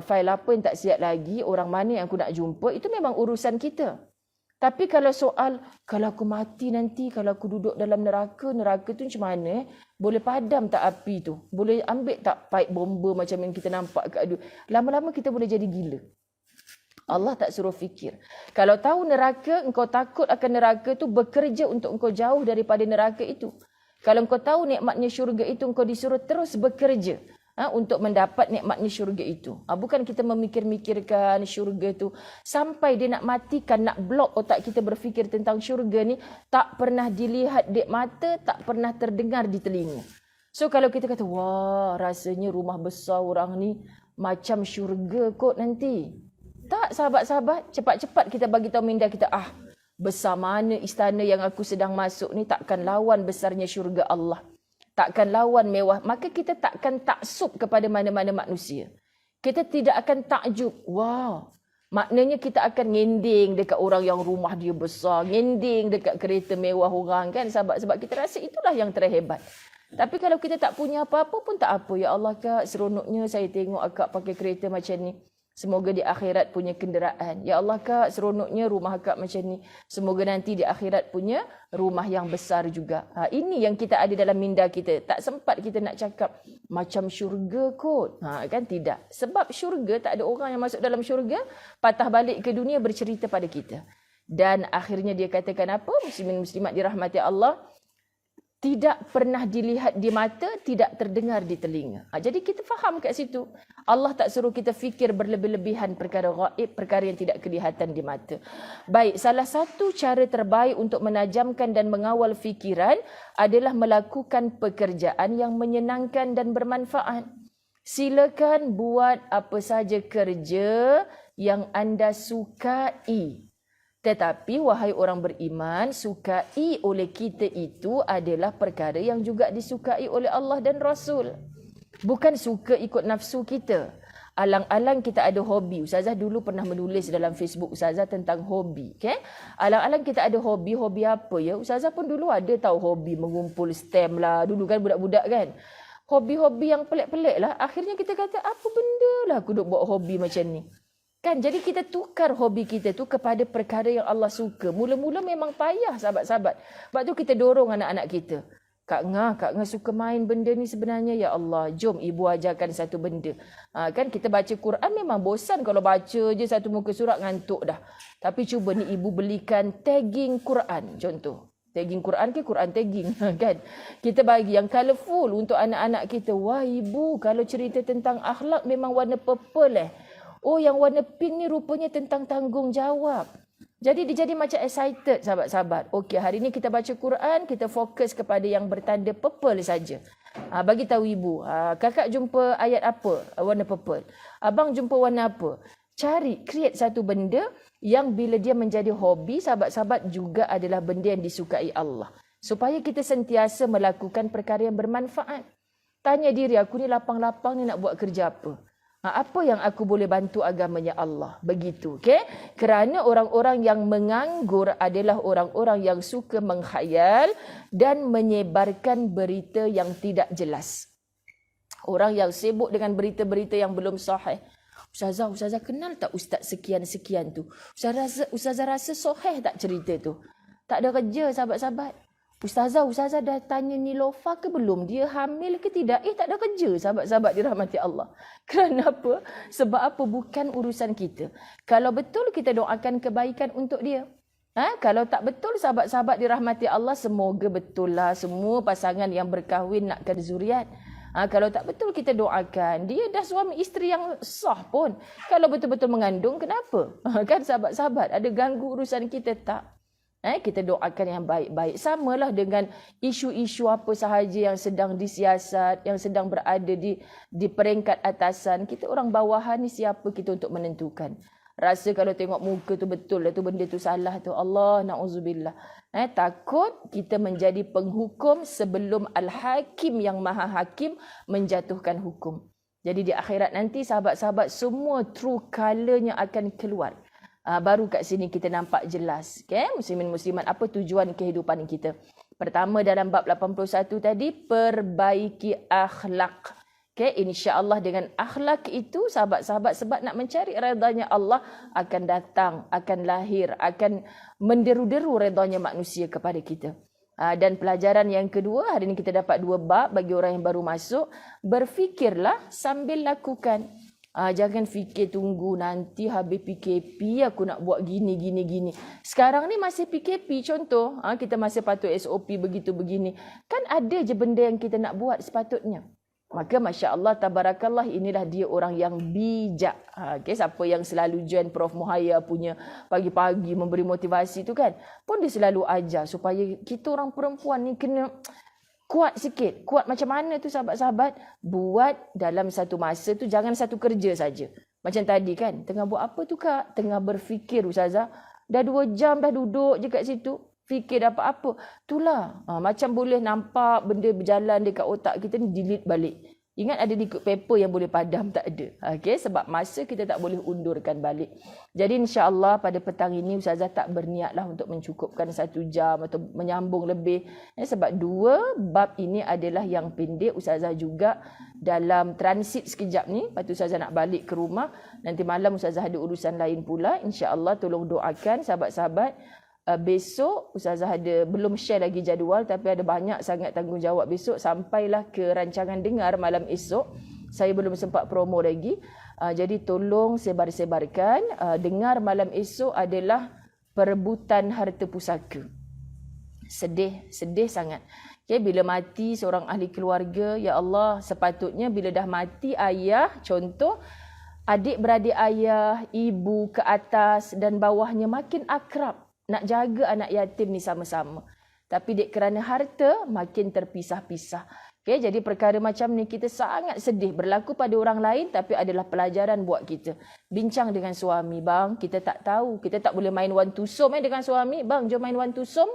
Fail apa yang tak siap lagi. Orang mana yang aku nak jumpa. Itu memang urusan kita. Tapi kalau soal, kalau aku mati nanti, kalau aku duduk dalam neraka tu macam mana? Boleh padam tak api tu? Boleh ambil tak pipe bomba macam yang kita nampak kat adu? Lama-lama kita boleh jadi gila. Allah tak suruh fikir. Kalau tahu neraka, engkau takut akan neraka tu, bekerja untuk engkau jauh daripada neraka itu. Kalau engkau tahu nikmatnya syurga itu, engkau disuruh terus bekerja untuk mendapat nikmatnya syurga itu. Bukan kita memikir-mikirkan syurga tu sampai dia nak matikan, nak blok otak kita berfikir tentang syurga ni. Tak pernah dilihat di mata, tak pernah terdengar di telinga. So kalau kita kata, wah rasanya rumah besar orang ni macam syurga kot nanti. Tak, sahabat-sahabat, cepat-cepat kita bagi tahu minda kita, besar mana istana yang aku sedang masuk ni, takkan lawan besarnya syurga Allah. Takkan lawan mewah. Maka kita takkan taksub kepada mana-mana manusia. Kita tidak akan takjub. Wow. Maknanya kita akan ngending dekat orang yang rumah dia besar. Ngending dekat kereta mewah orang kan. Sebab kita rasa itulah yang terhebat. Tapi kalau kita tak punya apa-apa pun tak apa. Ya Allah kak, seronoknya saya tengok akak pakai kereta macam ni. Semoga di akhirat punya kenderaan. Ya Allah kak, seronoknya rumah akak macam ni. Semoga nanti di akhirat punya rumah yang besar juga. Ini yang kita ada dalam minda kita. Tak sempat kita nak cakap macam syurga kot. Kan tidak. Sebab syurga, tak ada orang yang masuk dalam syurga, patah balik ke dunia bercerita pada kita. Dan akhirnya dia katakan apa? Muslimin muslimat dirahmati Allah. Tidak pernah dilihat di mata, tidak terdengar di telinga. Jadi kita faham kat situ. Allah tak suruh kita fikir berlebih-lebihan perkara gaib, perkara yang tidak kelihatan di mata. Baik, salah satu cara terbaik untuk menajamkan dan mengawal fikiran adalah melakukan pekerjaan yang menyenangkan dan bermanfaat. Silakan buat apa saja kerja yang anda sukai. Tetapi wahai orang beriman, sukai oleh kita itu adalah perkara yang juga disukai oleh Allah dan Rasul. Bukan suka ikut nafsu kita. Alang-alang kita ada hobi. Ustazah dulu pernah menulis dalam Facebook Ustazah tentang hobi. Okay? Alang-alang kita ada hobi. Hobi apa ya? Ustazah pun dulu ada tahu hobi mengumpul stem lah. Dulu kan budak-budak kan. Hobi-hobi yang pelik-pelik lah. Akhirnya kita kata apa benda lah aku duk buat hobi macam ni. Kan, jadi kita tukar hobi kita tu kepada perkara yang Allah suka. Mula-mula memang payah sahabat-sahabat. Sebab tu kita dorong anak-anak kita. Kak Ngah suka main benda ni sebenarnya. Ya Allah, jom ibu ajarkan satu benda. Kan kita baca Quran memang bosan kalau baca je satu muka surat ngantuk dah. Tapi cuba ni ibu belikan tagging Quran contoh. Tagging Quran ke Quran tagging kan. Kita bagi yang colourful untuk anak-anak kita. Wah ibu, kalau cerita tentang akhlak memang warna purple Oh, yang warna pink ni rupanya tentang tanggungjawab. Jadi dia jadi macam excited sahabat-sahabat. Okey, hari ni kita baca Quran, kita fokus kepada yang bertanda purple saja. Bagi tahu ibu, kakak jumpa ayat apa? Warna purple. Abang jumpa warna apa? Cari, create satu benda yang bila dia menjadi hobi, sahabat-sahabat juga adalah benda yang disukai Allah. Supaya kita sentiasa melakukan perkara yang bermanfaat. Tanya diri, aku ni lapang-lapang ni nak buat kerja apa? Apa yang aku boleh bantu agamanya Allah? Begitu, okey? Kerana orang-orang yang menganggur adalah orang-orang yang suka menghayal dan menyebarkan berita yang tidak jelas. Orang yang sibuk dengan berita-berita yang belum sahih. Ustazah kenal tak ustaz sekian-sekian tu? Ustazah rasa sahih tak cerita tu? Tak ada kerja, sahabat-sahabat. Ustazah dah tanya Nilofa ke belum? Dia hamil ke tidak? Tak ada kerja, sahabat-sahabat dirahmati Allah. Kerana apa? Sebab apa? Bukan urusan kita. Kalau betul, kita doakan kebaikan untuk dia. Kalau tak betul, sahabat-sahabat dirahmati Allah, semoga betul lah semua pasangan yang berkahwin nakkan zuriat. Kalau tak betul, kita doakan. Dia dah suami isteri yang sah pun. Kalau betul-betul mengandung, kenapa? Kan sahabat-sahabat, ada ganggu urusan kita tak? Kita doakan yang baik-baik. Samalah dengan isu-isu apa sahaja yang sedang disiasat, yang sedang berada di peringkat atasan. Kita orang bawahan ni siapa kita untuk menentukan? Rasa kalau tengok muka tu betul lah tu, benda tu salah tu. Allah, na'udzubillah. Takut kita menjadi penghukum sebelum Al-Hakim yang Maha Hakim menjatuhkan hukum. Jadi di akhirat nanti sahabat-sahabat semua true colournya akan keluar. Baru kat sini kita nampak jelas, okay? Muslimin-muslimat, apa tujuan kehidupan kita. Pertama dalam bab 81 tadi, perbaiki akhlak. Okay? InsyaAllah dengan akhlak itu, sahabat-sahabat sebab nak mencari redanya Allah akan datang, akan lahir, akan menderu-deru redanya manusia kepada kita. Dan pelajaran yang kedua, hari ini kita dapat 2 bab bagi orang yang baru masuk. Berfikirlah sambil lakukan. Jangan fikir tunggu nanti habis PKP aku nak buat gini. Sekarang ni masih PKP contoh. Kita masih patut SOP begitu begini. Kan ada je benda yang kita nak buat sepatutnya. Maka Masya Allah, Tabarakallah, inilah dia orang yang bijak. Okay, siapa yang selalu join Prof Muhaya punya pagi-pagi memberi motivasi tu kan. Pun dia selalu ajar supaya kita orang perempuan ni kena kuat sikit. Kuat macam mana tu sahabat-sahabat? Buat dalam satu masa tu, jangan satu kerja saja. Macam tadi kan, tengah buat apa tu kak? Tengah berfikir Ustazah. Dah 2 jam dah duduk je kat situ. Fikir dapat apa. Itulah. Macam boleh nampak benda berjalan dekat otak kita ni, delete balik. Ingat ada liquid paper yang boleh padam? Tak ada. Okay? Sebab masa kita tak boleh undurkan balik. Jadi insyaAllah pada petang ini Ustazah tak berniatlah untuk mencukupkan 1 jam atau menyambung lebih. Sebab 2 bab ini adalah yang pendek. Ustazah juga dalam transit sekejap ni. Lepas tu Ustazah nak balik ke rumah. Nanti malam Ustazah ada urusan lain pula. InsyaAllah tolong doakan sahabat-sahabat. Besok Ustazah belum share lagi jadual, tapi ada banyak sangat tanggungjawab besok sampailah ke rancangan dengar malam esok. Saya belum sempat promo lagi. Jadi tolong sebar-sebarkan. Dengar malam esok adalah perebutan harta pusaka. Sedih sangat. Okay, bila mati seorang ahli keluarga, ya Allah, sepatutnya bila dah mati ayah, contoh adik-beradik ayah, ibu ke atas dan bawahnya makin akrab. Nak jaga anak yatim ni sama-sama. Tapi dek kerana harta, makin terpisah-pisah. Okay, jadi perkara macam ni kita sangat sedih. Berlaku pada orang lain tapi adalah pelajaran buat kita. Bincang dengan suami, bang, kita tak tahu. Kita tak boleh main one to som dengan suami. Bang, jom main one to som.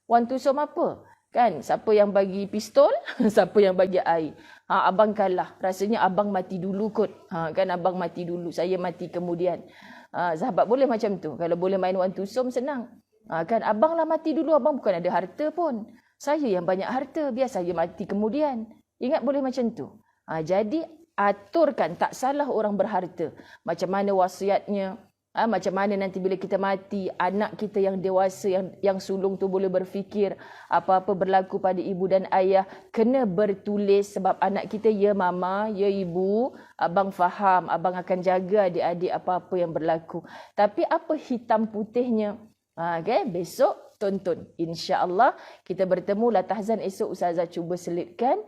One to som apa? Kan, siapa yang bagi pistol, siapa yang bagi air. Abang kalah. Rasanya abang mati dulu kot. Kan abang mati dulu, saya mati kemudian. Sahabat boleh macam tu. Kalau boleh main one to som senang. Kan abang lah mati dulu, abang bukan ada harta pun. Saya yang banyak harta, biar saya mati kemudian. Ingat boleh macam tu. Jadi aturkan, tak salah orang berharta. Macam mana wasiatnya, macam mana nanti bila kita mati, anak kita yang dewasa, yang sulung tu boleh berfikir apa-apa berlaku pada ibu dan ayah, kena bertulis sebab anak kita, ya mama, ya ibu, abang faham, abang akan jaga adik-adik apa-apa yang berlaku. Tapi apa hitam putihnya? Okay, besok tonton. InsyaAllah kita bertemu Latahzan esok Ustazah cuba selitkan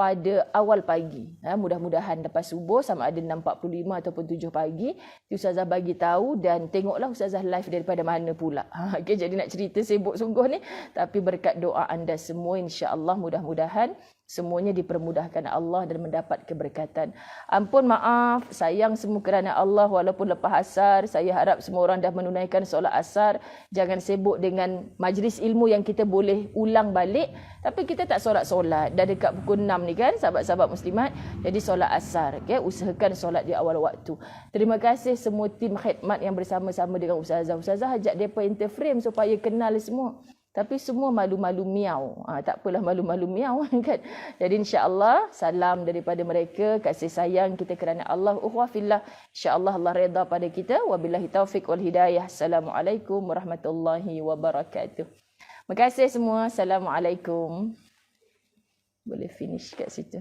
pada awal pagi. Mudah-mudahan lepas subuh sama ada 6.45 ataupun 7 pagi. Ustazah bagi tahu dan tengoklah Ustazah live daripada mana pula. Okay, jadi nak cerita sibuk sungguh ni. Tapi berkat doa anda semua insya-Allah mudah-mudahan semuanya dipermudahkan Allah dan mendapat keberkatan. Ampun maaf, sayang semua kerana Allah walaupun lepas asar. Saya harap semua orang dah menunaikan solat asar. Jangan sibuk dengan majlis ilmu yang kita boleh ulang balik. Tapi kita tak solat-solat. Dah dekat pukul 6 ni kan, sahabat-sahabat muslimat. Jadi solat asar. Okay? Usahakan solat di awal waktu. Terima kasih semua tim khidmat yang bersama-sama dengan Ustazah. Ustazah ajak mereka interframe supaya kenal semua. Tapi semua malu-malu miau. Tak apalah malu-malu miau kan. Jadi insya-Allah salam daripada mereka, kasih sayang kita kerana Allah. Ukhuwah fillah. Insya-Allah Allah redha pada kita. Wabillahi taufik wal hidayah. Assalamualaikum warahmatullahi wabarakatuh. Terima kasih semua. Assalamualaikum. Boleh finish kat situ.